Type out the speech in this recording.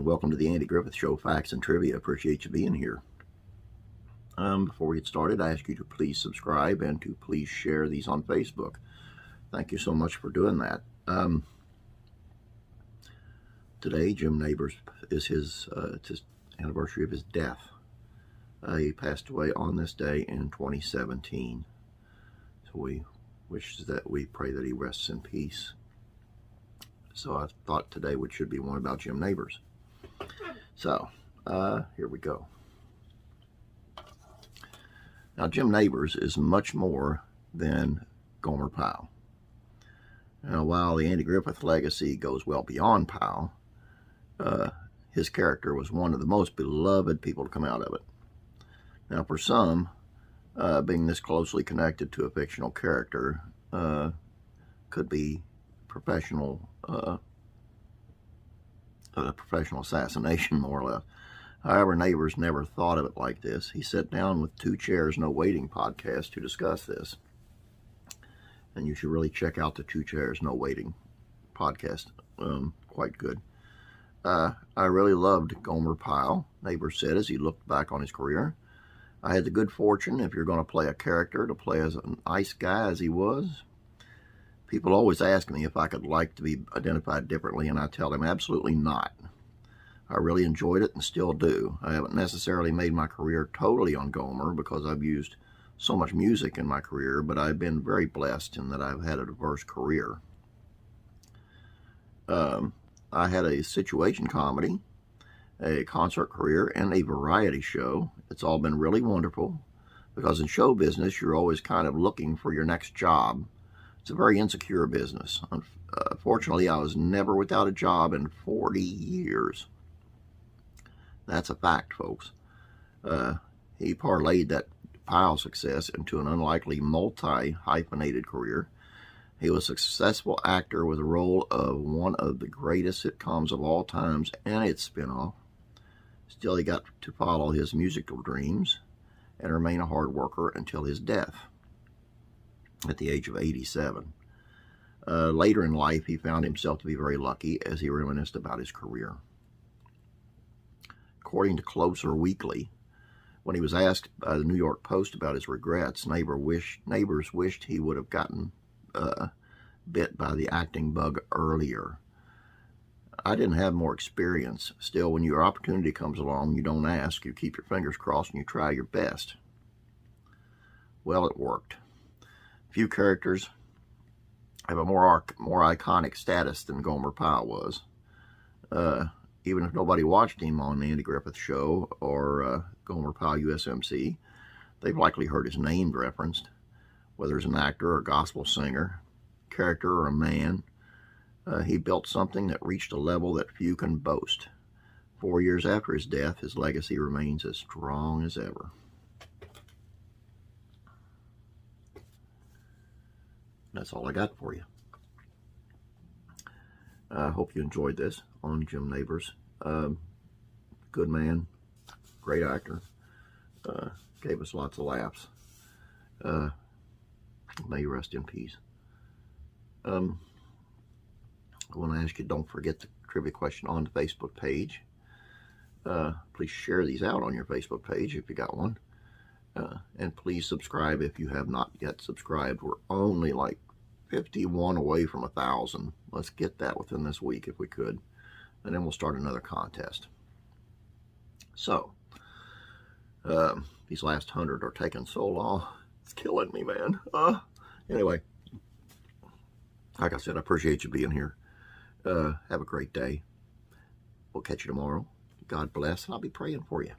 welcome to the Andy Griffith Show, Facts and Trivia. Appreciate you being here. Before we get started, I ask you to please subscribe and to please share these on Facebook. Thank you so much for doing that. Today, Jim Nabors is his anniversary of his death. He passed away on this day in 2017. So we pray that he rests in peace. So I thought today should be one about Jim Nabors. So, here we go. Now, Jim Nabors is much more than Gomer Pyle. Now, while the Andy Griffith legacy goes well beyond Pyle, his character was one of the most beloved people to come out of it. Now, for some, being this closely connected to a fictional character could be professional assassination, more or less. However, Nabors never thought of it like this. He sat down with Two Chairs No Waiting podcast to discuss this. And you should really check out the Two Chairs No Waiting podcast. Quite good. I really loved Gomer Pyle, Nabors said as he looked back on his career. I had the good fortune, if you're going to play a character, to play as a nice guy as he was. People always ask me if I could like to be identified differently, and I tell them absolutely not. I really enjoyed it and still do. I haven't necessarily made my career totally on Gomer because I've used so much music in my career, but I've been very blessed in that I've had a diverse career. I had a situation comedy, a concert career, and a variety show. It's all been really wonderful because in show business, you're always kind of looking for your next job. It's a very insecure business. Fortunately, I was never without a job in 40 years. That's a fact, folks. He parlayed that Pyle success into an unlikely multi-hyphenated career. He was a successful actor with a role of one of the greatest sitcoms of all times and its spinoff. Still, he got to follow his musical dreams and remain a hard worker until his death at the age of 87. Later in life, he found himself to be very lucky as he reminisced about his career. According to Closer Weekly, when he was asked by the New York Post about his regrets, Nabors wished he would have gotten bit by the acting bug earlier. I didn't have more experience. Still, when your opportunity comes along, you don't ask, you keep your fingers crossed, and you try your best. Well, it worked. Few characters have a more iconic status than Gomer Pyle was. Even if nobody watched him on the Andy Griffith Show or Gomer Pyle USMC, they've likely heard his name referenced, whether as an actor or a gospel singer, character or a man. He built something that reached a level that few can boast. 4 years after his death, his legacy remains as strong as ever. That's all I got for you. I hope you enjoyed this on Jim Nabors. Good man, great actor, gave us lots of laughs. May you rest in peace. I want to ask you, don't forget the trivia question on the Facebook page. Please share these out on your Facebook page if you got one. And please subscribe if you have not yet subscribed. We're only like 51 away from 1,000. Let's get that within this week if we could. And then we'll start another contest. So, these last 100 are taking so long. It's killing me, man. Anyway, like I said, I appreciate you being here. Have a great day. We'll catch you tomorrow. God bless, and I'll be praying for you.